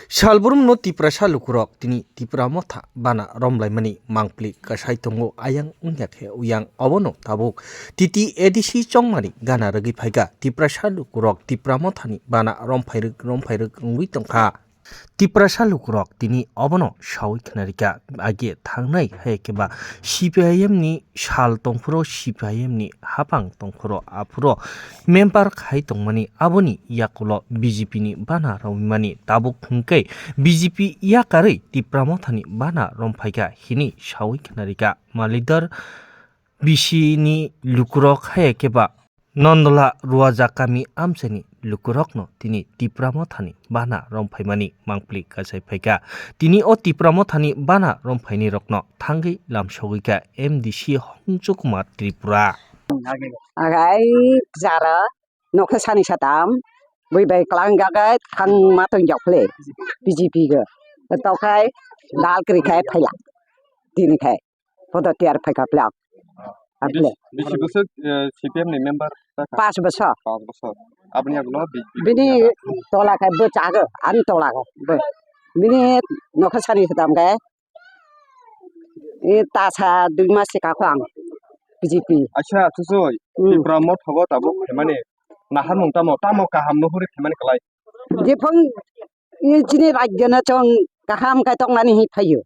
Salburum no tiprasa lukurok tini tipra motha bana romlaimani mangpli kasai tongo ayang ungyakhe uyang obono tabuk titi edisi chongmani gana ragi phaiga tiprasa lukurok tipra mothani bana romphairuk ngui tongkha tiprasa lukurok tini obono sawi khnarika age thangnai haikeba CPIM ni sal tongphuro CPIM ni hapang tongphuro aphuro member khai tongmani aboni yakulo BJP ni bana romimani tabuk hingkai BJP yakarei tipra mothani bana romphaika hini sawi khnarika malidar bisini lukurok haikeba Nondola ruaja kami amseni lukurokno tini tipra mothani bana romphaimani mangpli kasai phaika tini o tipra mothani bana romphaini rokno thangi lamsogika MDC Hongchu Kumar Tripura Agai jara nokha sani satam bai klang gagai thang ma tong jokle BJP ga tokai dal kri khai phaila tin khai podo tiar phaika plak aple বেশি বছর CPM নি member 5 বছর 5 বছর আপনি আগলো bini tola khai bo chaga an tola ga bo bini nokha sani satam ga e ta sa 2 mas ka khang BJP আচ্ছা তুসই ইব্রামত হবো তাবো মানে নাহার মংতামো তামো কাহাম নহরে মানে কলাই jepong jini rajya na chong kaham kai tong nani hi phayu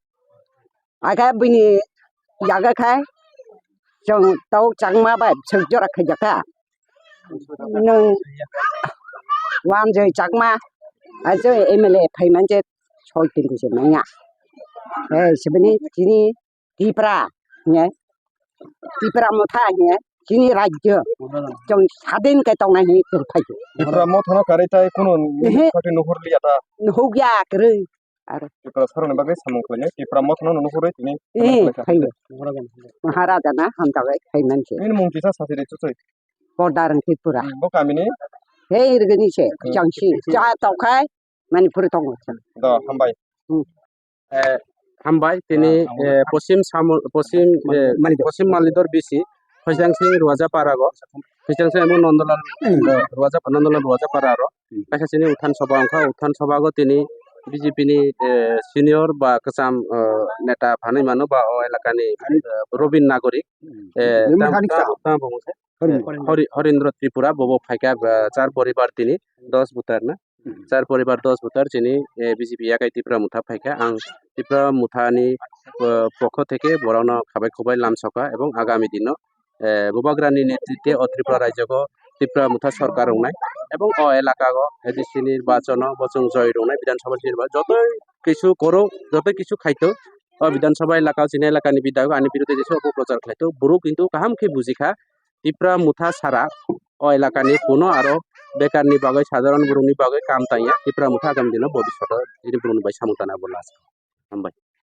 aga bini yaga khai chong tau changma ba chhjor khai jaka nang wan joi changma a joi MLA phaiman je choi tin je manya sibini jini tipra nye tipra motha nye jini rajya chong saden kai tong nani hi phayu ইব্রামত হনো কারেতাই কোন কটে নহরলি আতা hugya kre Ibra সরনে বাগে সামং কইনে ইব্রামত হনো নহরে তিনি phayu maharaja na ham tawe phaiman je ini mung kisa sase de tusoy Podaran Tripura. bo kamini Hei irgani se jangsi cha tokai Manipur tong. da hambai হামবাই তিনি পশ্চিম মালিদর BC ফৈজাংসিং রুয়াজাপারাগ ফৈজাংসিং এবং নন্দলাল রুয়াজাপারার কাছাচিনি উত্থান সভা উত্থান সভাগ তিনি BJP নি সিনিয়র বা কাসাম নেতা ভানাই মানু বা এলাকানি রবীন নাগরিক হরিন্দ্র ত্রিপুরা ববো ফাইকা 4 পরিবার তিনি 10 ভোটার না 4 পরিবার 10 ভোটার যিনি বিজেপি একাই ত্রিপুরা মুথা ফাইকা আং ত্রিপুরা মুথানি পক্ষ থেকে বড়ানো খাবাই খবাই লামসকা এবং আগামী দিন বুবাগ্রানি নেতৃত্বে ও ত্রিপুরা রাজ্যক ত্রিপুরা মুথা সরকার রংনাই এবং ও এলাকাগ এডিসি নির্বাচন বচং জয় রংনাই বিধানসভা নির্বাচন যত কিছু করো যত কিছু খাইতো ও বিধানসভা এলাকা চিনে এলাকানি বিধায়ক আনি বিরুদ্ধে যে অপপ্রচার খাইতো বুড়ো কিন্তু কাহামকে বুঝিখা ত্রিপুরা মুথা সারা ও এলাকানি কোনো আরো বেকারনি বাগৈ সাধারণ বুড়োনি বাগৈ কাম তাইয়া ত্রিপুরা মুথা আগামী দিন ভবিষ্যৎ যিনি বুড়োনি বাই সামুতানা বলা আছে।